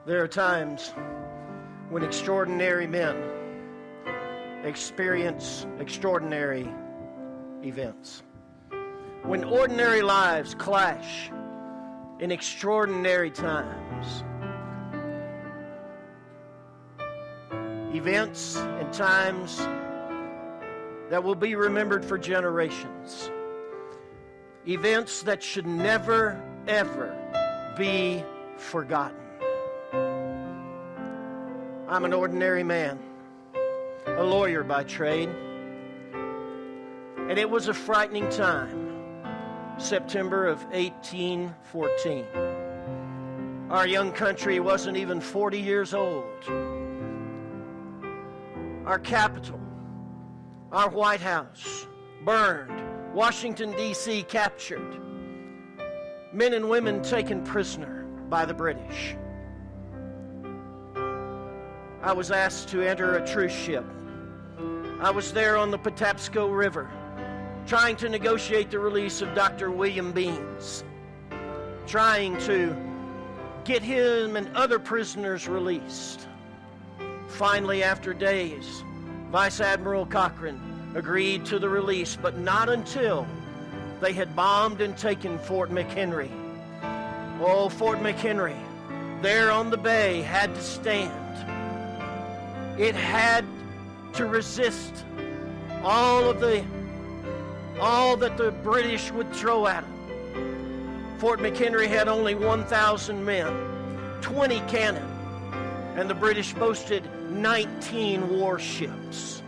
There are times when extraordinary men experience extraordinary events. When ordinary lives clash in extraordinary times. Events and times that will be remembered for generations. Events that should never, ever be forgotten. I'm an ordinary man, a lawyer by trade, and it was a frightening time, September of 1814. Our young country wasn't even 40 years old. Our capital, our White House, burned. Washington, D.C. captured. Men and women taken prisoner by the British. I was asked to enter a truce ship. I was there on the Patapsco River, trying to negotiate the release of Dr. William Beans, trying to get him and other prisoners released. Finally, after days, Vice Admiral Cochrane agreed to the release, but not until they had bombed and taken Fort McHenry. Oh, Fort McHenry, there on the bay, had to stand. It had to resist all that the British would throw at it. Fort McHenry had only 1,000 men, 20 cannon, and the British boasted 19 warships.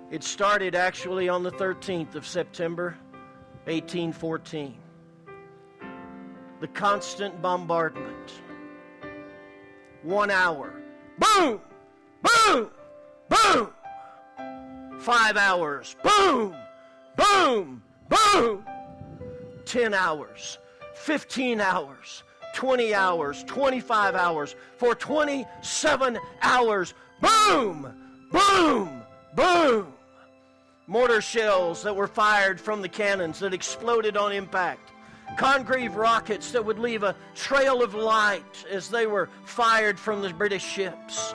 It started actually on the 13th of September, 1814. The constant bombardment. 1 hour. Boom! Boom! Boom! 5 hours. Boom! Boom! Boom! 10 hours. 15 hours. 20 hours. 25 hours. For 27 hours. Boom! Boom! Boom! Mortar shells that were fired from the cannons that exploded on impact. Congreve rockets that would leave a trail of light as they were fired from the British ships.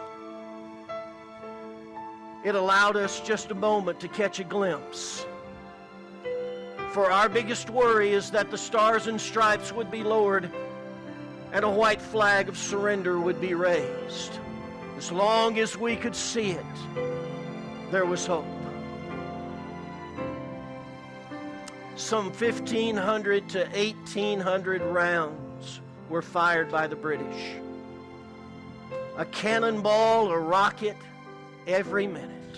It allowed us just a moment to catch a glimpse. For our biggest worry is that the stars and stripes would be lowered and a white flag of surrender would be raised. As long as we could see it, there was hope. Some 1,500 to 1,800 rounds were fired by the British. A cannonball, a rocket, every minute.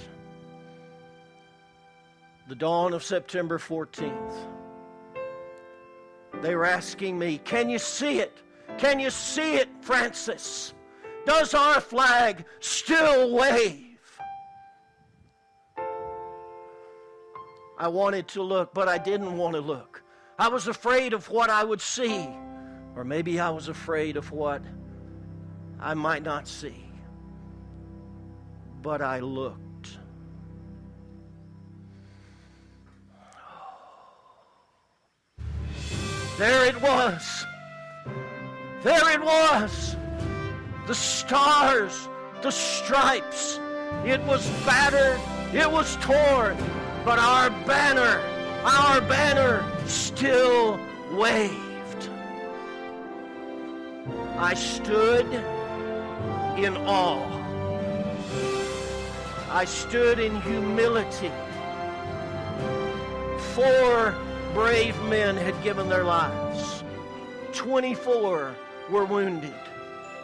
The dawn of September 14th. They were asking me, "Can you see it? Can you see it, Francis? Does our flag still wave?" I wanted to look, but I didn't want to look. I was afraid of what I would see. Or maybe I was afraid of what I might not see. But I looked. There it was. There it was. The stars, the stripes. It was battered. It was torn. But our banner still waved. I stood in awe. I stood in humility. 4 brave men had given their lives. 24 were wounded.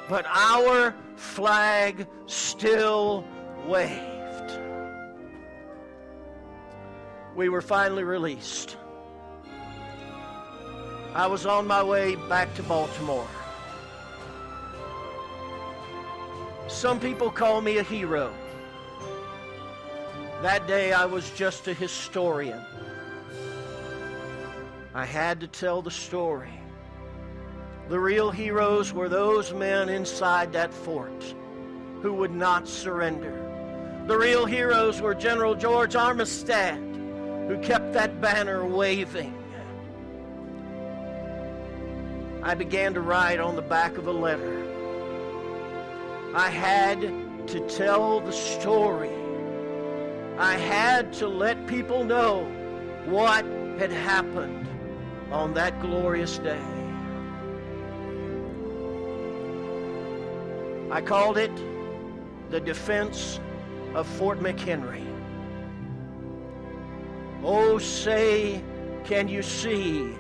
But our flag still waved. We were finally released. I was on my way back to Baltimore. Some people call me a hero. That day I was just a historian. I had to tell the story The real heroes were those men inside that fort who would not surrender. The real heroes were General George Armistead, who kept that banner waving. I began to write on the back of a letter. I had to tell the story. I had to let people know what had happened on that glorious day. I called it the defense of Fort McHenry. Oh, say, can you see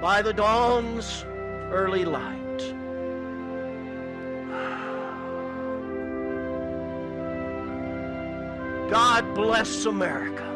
by the dawn's early light? God bless America.